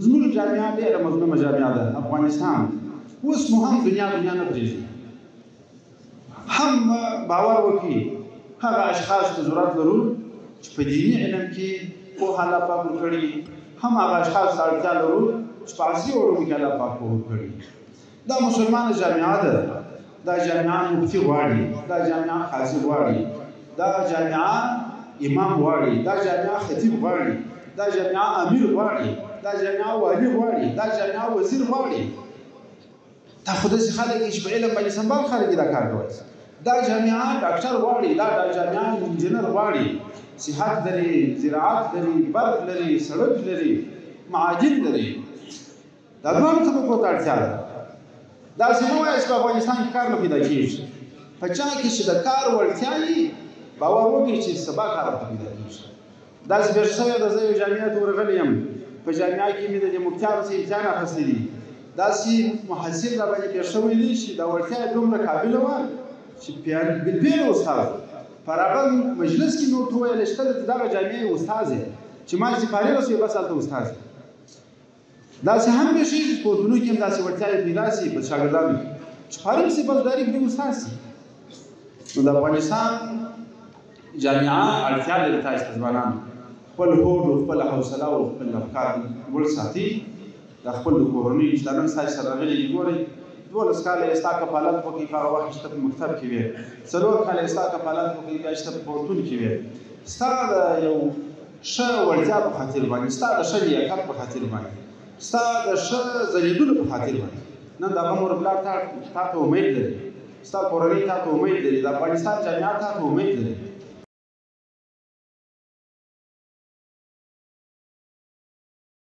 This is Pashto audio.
زموږ جامعه ډېره مظلومه جامعه ده افغانستان اوس مو هم دنیا نه پرېږدي هم باور وکړي هغه اشخاص ته ضرورت لرو چې په دیني علم کې پوهه الله پاک ورکړي هم هغه اشخاص ته اړتیا لرو چې په عصري علومو کې الله پاک پوهه ورکړي دا مسلمانه جامعه ده دا جامعه مفتي غواړي دا جامعه قاضي غواړي دا جامعه امام غواړي دا جامعه خطیب غواړي دا جامعه امیر غواړي دا جامعه والي غواړي دا جامعه وزیر غواړي دا خو داسې خلک چې په علم باندې سمبال خلک دا کار کوي دا جامعه ډاکټر غواړي دا جامعه انجینر غواړي صحت لري زراعت لري برق لري سړک لري معادن لري دا دواړو طبقو ته اړتیا ده داسې نه وایي چې په افغانستان کې کار نه پیدا کېږي په چا کې چې د کار وړتیا وي باور وکړئ چې سبا کار ورته پیدا کېږي داسې پېښ شوې ده زه یو جامعه ته ورغلی یم په جامعه کې مې د مفتیانو څخه امتحان اخیستی دي داسې محصل راباندې پېښ شوی دی چې دا وړتیا یې دومره قابله وه چې بالفعل استاد پر هغه مجلس کې مې ورته وویل چې ته د دغه جامعې استاد یې چې ما چې فارغ شوې بس هلته استاد یې داسې هم پېښېږي چې پوهنتونو کې هم داسې وړتیاوې پیدا شي په شاګردانو کې چې فارغ شي بس ډایرکټ دې استاد شي نو د افغانستان جامعه اړتیا لري تاسو ته ځوانانو خپل هوډ او خپله حوصله او خپل افکار لوړ ساتي د خپل د کورنۍ چې دا نن ستاسو سره راغلي دي ګورئ 12 کاله یې ستا کفالت وکړي په هغه وخت چې ته په مکتب کې وې 4 کاله یې ستا کفالت وکړي بیا چې ته په پوهنتون کې وې ستا د یو ښه وړتیا په خاطر باندې ستا د ښه لیاقت په خاطر باندې ستا د ښه ځلېدلو په خاطر باندې نن دغه مور پلار تا ته امید لري ستا کورنۍ تا ته امید لري د افغانستان جامعه تا ته امید لري